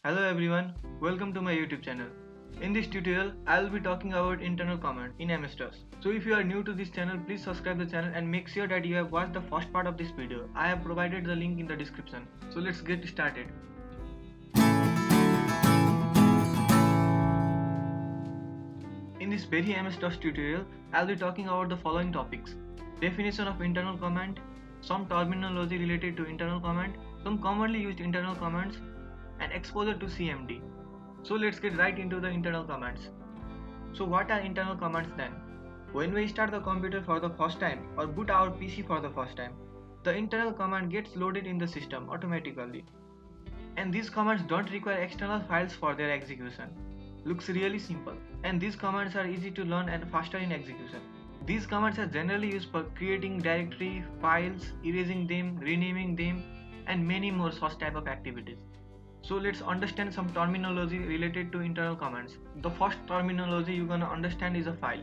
Hello everyone, welcome to my YouTube channel. In this tutorial, I will be talking about internal command in MS-DOS. So if you are new to this channel, please subscribe the channel and make sure that you have watched the first part of this video. I have provided the link in the description. So let's get started. In this very MS-DOS tutorial, I will be talking about the following topics: definition of internal command, some terminology related to internal command, some commonly used internal commands, and exposure to CMD. So let's get right into the internal commands. So what are internal commands then? When we start the computer for the first time or boot our PC for the first time, the internal command gets loaded in the system automatically. And these commands don't require external files for their execution. Looks really simple. And these commands are easy to learn and faster in execution. These commands are generally used for creating directory, files, erasing them, renaming them, and many more such type of activities. So let's understand some terminology related to internal commands. The first terminology you're gonna understand is a file.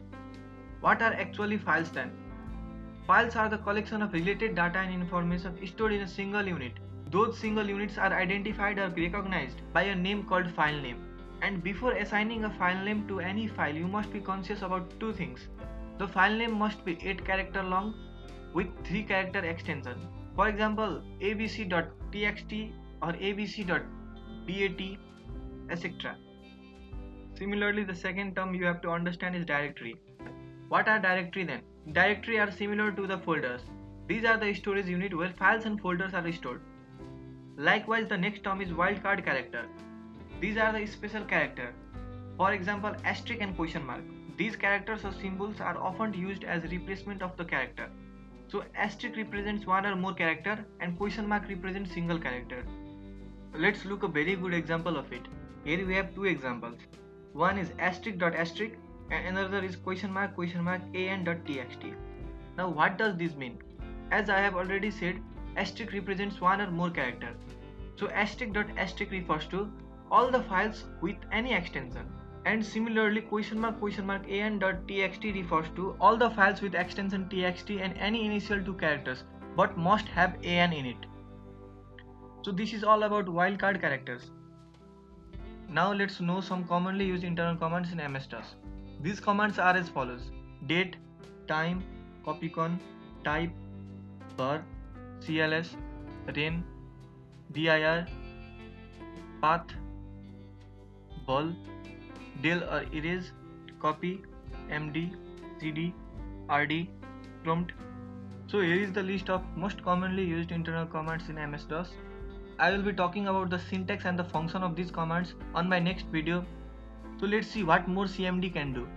What are actually files then? Files are the collection of related data and information stored in a single unit. Those single units are identified or recognized by a name called file name. And before assigning a file name to any file, you must be conscious about two things. The file name must be 8 character long with 3 character extension. For example, abc.txt or abc.bat, etc. Similarly, the second term you have to understand is directory. What are directory then? Directory are similar to the folders. These are the storage unit where files and folders are stored. Likewise, the next term is wildcard character. These are the special character. For example, asterisk and question mark. These characters or symbols are often used as replacement of the character. So asterisk represents one or more character and question mark represents single character. Let's look a very good example of it. Here we have two examples. One is asterisk.asterisk and another is question mark an.txt. Now what does this mean? As I have already said, asterisk represents one or more character. So asterisk.asterisk refers to all the files with any extension. And similarly, question mark an.txt refers to all the files with extension txt and any initial two characters but must have an in it. So this is all about wildcard characters. Now let's know some commonly used internal commands in MS-DOS. These commands are as follows: date, time, copycon, type, var, cls, ren, dir, path, vol, del or erase, copy, md, cd, rd, prompt. So here is the list of most commonly used internal commands in MS-DOS. I will be talking about the syntax and the function of these commands on my next video. So let's see what more CMD can do.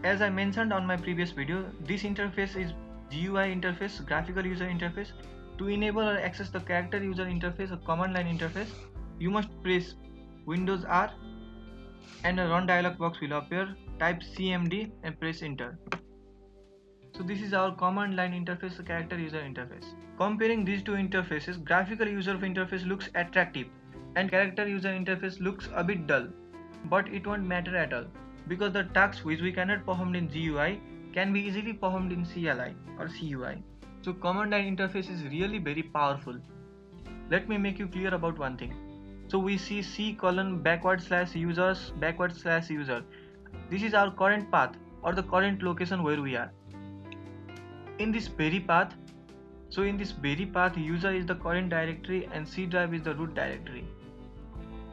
As I mentioned on my previous video, this interface is GUI interface, graphical user interface. To enable or access the character user interface or command line interface, you must press Windows R and a run dialog box will appear. Type CMD and press enter. So this is our command line interface, character user interface. Comparing these two interfaces, graphical user interface looks attractive and character user interface looks a bit dull. But it won't matter at all because the tasks which we cannot perform in GUI can be easily performed in CLI or CUI. So command line interface is really very powerful. Let me make you clear about one thing. So we see c:/users/user. This is our current path or the current location where we are. In this very path, user is the current directory and C drive is the root directory.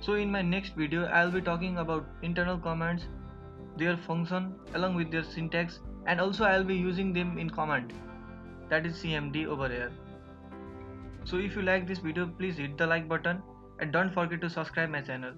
So in my next video, I will be talking about internal commands, their function along with their syntax, and also I will be using them in command, that is CMD over here. So if you like this video, please hit the like button and don't forget to subscribe my channel.